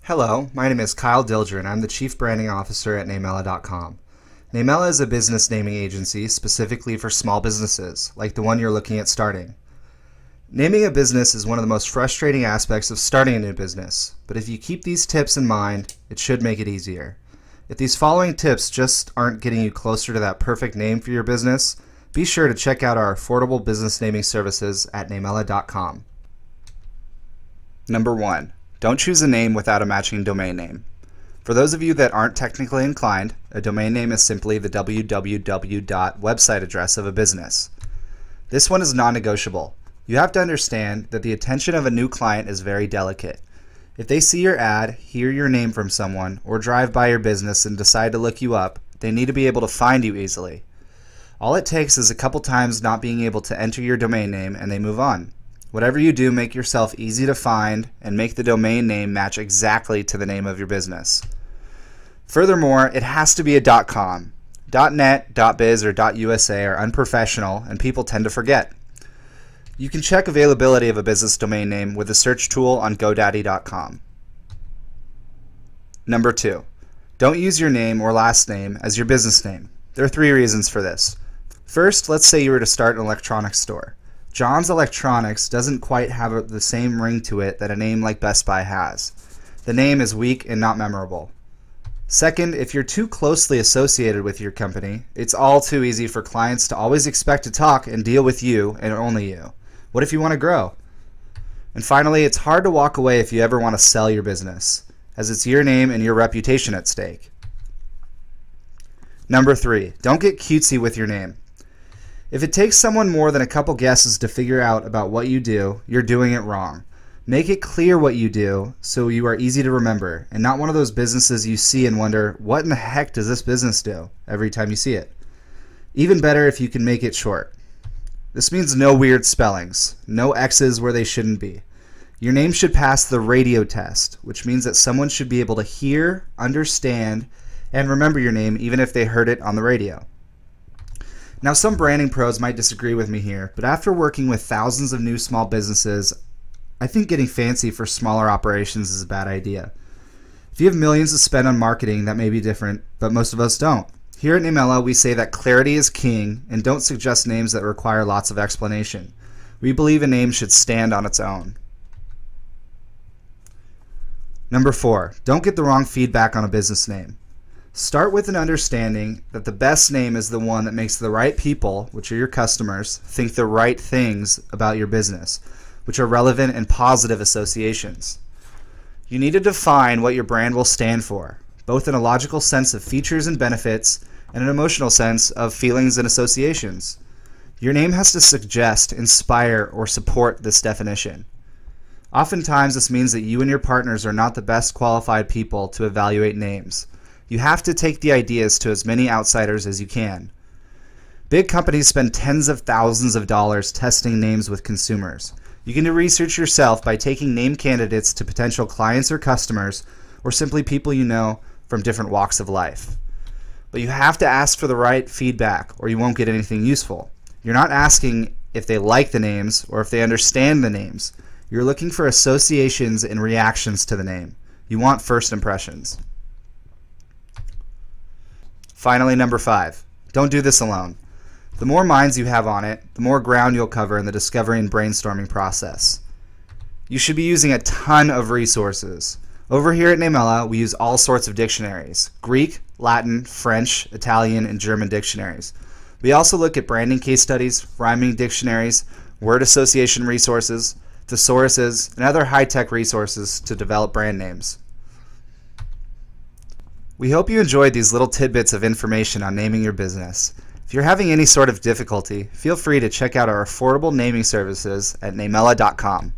Hello, my name is Kyle Dilger and I'm the Chief Branding Officer at Namella.com. Namella is a business naming agency specifically for small businesses, like the one you're looking at starting. Naming a business is one of the most frustrating aspects of starting a new business, but if you keep these tips in mind, it should make it easier. If these following tips just aren't getting you closer to that perfect name for your business, be sure to check out our affordable business naming services at Namella.com. Number 1. Don't choose a name without a matching domain name. For those of you that aren't technically inclined, a domain name is simply the www website address of a business. This one is non-negotiable. You have to understand that the attention of a new client is very delicate. If they see your ad, hear your name from someone, or drive by your business and decide to look you up, they need to be able to find you easily. All it takes is a couple times not being able to enter your domain name and they move on. Whatever you do, make yourself easy to find and make the domain name match exactly to the name of your business. Furthermore, it has to be a .com. .net, .biz, or .usa are unprofessional and people tend to forget. You can check availability of a business domain name with the search tool on GoDaddy.com. Number 2. Don't use your name or last name as your business name. There are 3 reasons for this. First, let's say you were to start an electronics store. John's Electronics doesn't quite have the same ring to it that a name like Best Buy has. The name is weak and not memorable. Second, if you're too closely associated with your company, it's all too easy for clients to always expect to talk and deal with you and only you. What if you want to grow? And finally, it's hard to walk away if you ever want to sell your business, as it's your name and your reputation at stake. Number 3, don't get cutesy with your name. If it takes someone more than a couple guesses to figure out about what you do, you're doing it wrong. Make it clear what you do so you are easy to remember and not one of those businesses you see and wonder, what in the heck does this business do every time you see it? Even better if you can make it short. This means no weird spellings, no X's where they shouldn't be. Your name should pass the radio test, which means that someone should be able to hear, understand, and remember your name even if they heard it on the radio. Now, some branding pros might disagree with me here, but after working with thousands of new small businesses, I think getting fancy for smaller operations is a bad idea. If you have millions to spend on marketing, that may be different, but most of us don't. Here at Namella, we say that clarity is king and don't suggest names that require lots of explanation. We believe a name should stand on its own. Number 4, don't get the wrong feedback on a business name. Start with an understanding that the best name is the one that makes the right people, which are your customers, think the right things about your business, which are relevant and positive associations. You need to define what your brand will stand for, both in a logical sense of features and benefits and an emotional sense of feelings and associations. Your name has to suggest, inspire, or support this definition. Oftentimes, this means that you and your partners are not the best qualified people to evaluate names. You have to take the ideas to as many outsiders as you can. Big companies spend tens of thousands of dollars testing names with consumers. You can do research yourself by taking name candidates to potential clients or customers, or simply people you know from different walks of life. But you have to ask for the right feedback or you won't get anything useful. You're not asking if they like the names or if they understand the names. You're looking for associations and reactions to the name. You want first impressions. Finally, number 5, don't do this alone. The more minds you have on it, the more ground you'll cover in the discovery and brainstorming process. You should be using a ton of resources. Over here at Namella, we use all sorts of dictionaries: Greek, Latin, French, Italian, and German dictionaries. We also look at branding case studies, rhyming dictionaries, word association resources, thesauruses, and other high-tech resources to develop brand names. We hope you enjoyed these little tidbits of information on naming your business. If you're having any sort of difficulty, feel free to check out our affordable naming services at Namella.com.